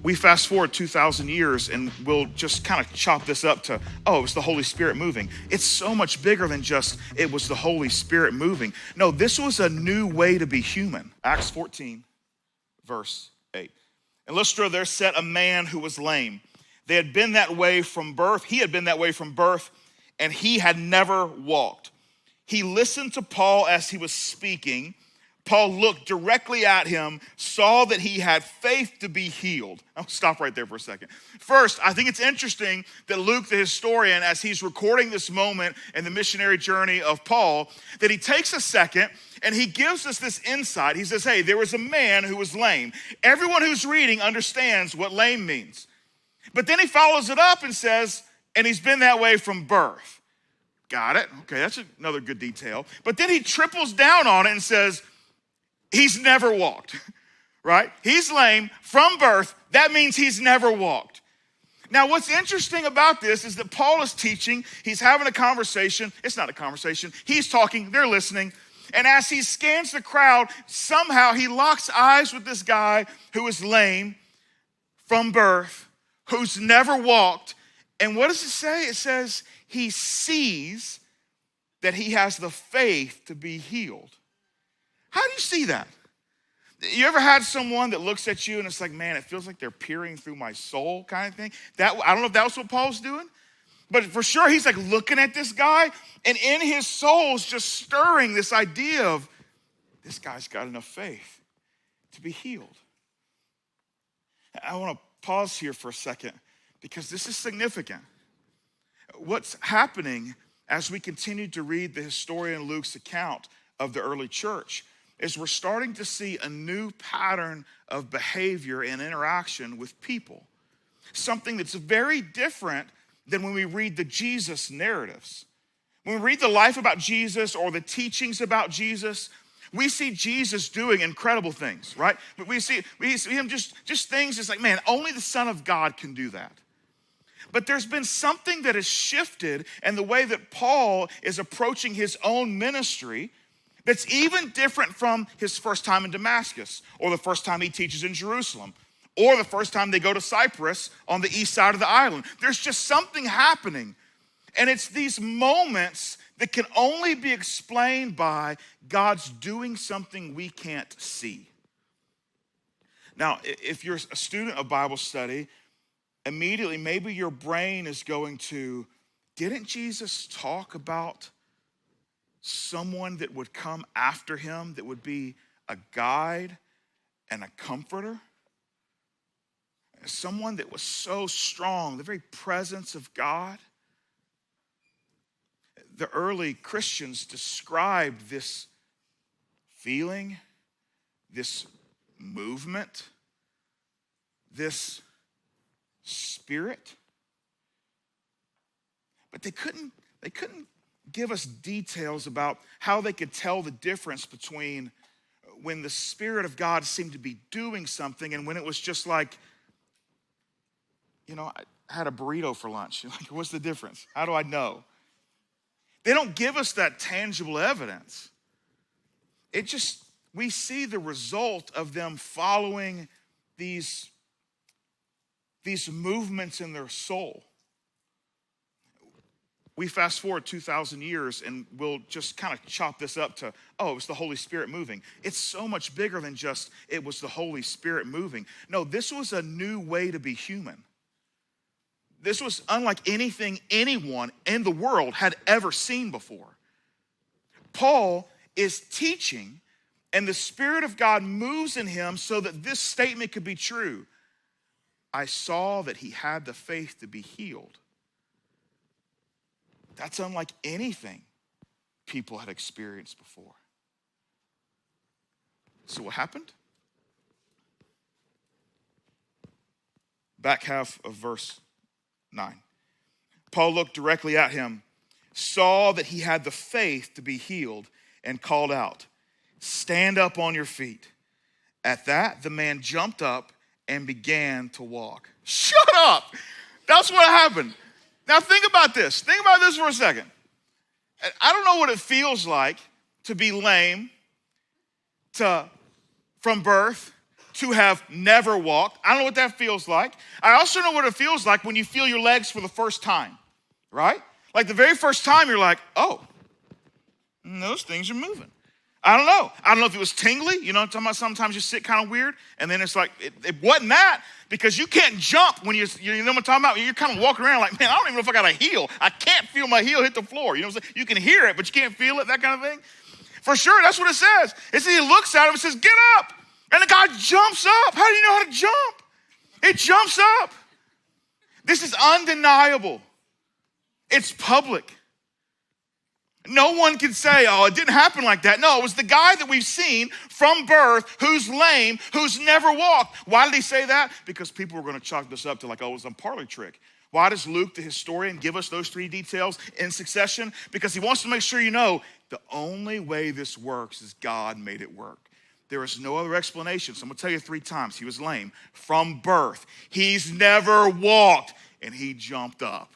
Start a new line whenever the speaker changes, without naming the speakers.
We fast forward 2,000 years and we'll just kind of chop this up to, oh, it was the Holy Spirit moving. It's so much bigger than just it was the Holy Spirit moving. No, this was a new way to be human. Acts 14, verse 8. In Lystra, there sat a man who was lame. They had been that way from birth. He had been that way from birth, and he had never walked. He listened to Paul as he was speaking. Paul looked directly at him, saw that he had faith to be healed. I'll stop right there for a second. First, I think it's interesting that Luke, the historian, as he's recording this moment in the missionary journey of Paul, that he takes a second and he gives us this insight. He says, hey, there was a man who was lame. Everyone who's reading understands what lame means. But then he follows it up and says, and he's been that way from birth. Got it? Okay, that's another good detail. But then he triples down on it and says, he's never walked, right? He's lame from birth. That means he's never walked. Now, what's interesting about this is that Paul is teaching. He's having a conversation. It's not a conversation. He's talking. They're listening. And as he scans the crowd, somehow he locks eyes with this guy who is lame from birth, who's never walked. And what does it say? It says he sees that he has the faith to be healed. How do you see that? You ever had someone that looks at you and it's like, man, it feels like they're peering through my soul kind of thing? I don't know if that was what Paul's doing, but for sure he's like looking at this guy and in his soul's just stirring this idea of this guy's got enough faith to be healed. I want to pause here for a second because this is significant. What's happening as we continue to read the historian Luke's account of the early church is we're starting to see a new pattern of behavior and interaction with people. Something that's very different than when we read the Jesus narratives. When we read the life about Jesus or the teachings about Jesus, we see Jesus doing incredible things, right? But we see him just things, it's like, man, only the Son of God can do that. But there's been something that has shifted in the way that Paul is approaching his own ministry that's even different from his first time in Damascus, or the first time he teaches in Jerusalem, or the first time they go to Cyprus on the east side of the island. There's just something happening. And it's these moments that can only be explained by God's doing something we can't see. Now, if you're a student of Bible study, immediately maybe your brain is going to, didn't Jesus talk about someone that would come after him that would be a guide and a comforter? Someone that was so strong, the very presence of God. The early Christians described this feeling, this movement, this spirit. But they couldn't give us details about how they could tell the difference between when the Spirit of God seemed to be doing something and when it was just like, I had a burrito for lunch. Like, what's the difference? How do I know? They don't give us that tangible evidence. We see the result of them following these movements in their soul. We fast forward 2,000 years and we'll just kind of chop this up to, oh, it was the Holy Spirit moving. It's so much bigger than just it was the Holy Spirit moving. No, this was a new way to be human. This was unlike anything anyone in the world had ever seen before. Paul is teaching and the Spirit of God moves in him so that this statement could be true. I saw that he had the faith to be healed. That's unlike anything people had experienced before. So what happened? Back half of verse 9. Paul looked directly at him, saw that he had the faith to be healed, and called out, stand up on your feet. At that, the man jumped up and began to walk. Shut up! That's what happened. Now think about this. Think about this for a second. I don't know what it feels like to be lame from birth, to have never walked. I don't know what that feels like. I also know what it feels like when you feel your legs for the first time, right? Like the very first time you're like, oh, those things are moving. I don't know. I don't know if it was tingly. You know what I'm talking about? Sometimes you sit kind of weird. And then it's like, it wasn't that, because you can't jump when you know what I'm talking about? You're kind of walking around like, man, I don't even know if I got a heel. I can't feel my heel hit the floor. You know what I'm saying? You can hear it, but you can't feel it, that kind of thing. For sure, that's what it says. It says he looks at him and says, get up. And the guy jumps up. How do you know how to jump? It jumps up. This is undeniable. It's public. No one can say, oh, it didn't happen like that. No, it was the guy that we've seen from birth who's lame, who's never walked. Why did he say that? Because people were going to chalk this up to like, oh, it was a parlor trick. Why does Luke, the historian, give us those three details in succession? Because he wants to make sure you know the only way this works is God made it work. There is no other explanation. So I'm going to tell you 3 times. He was lame from birth. He's never walked, and he jumped up.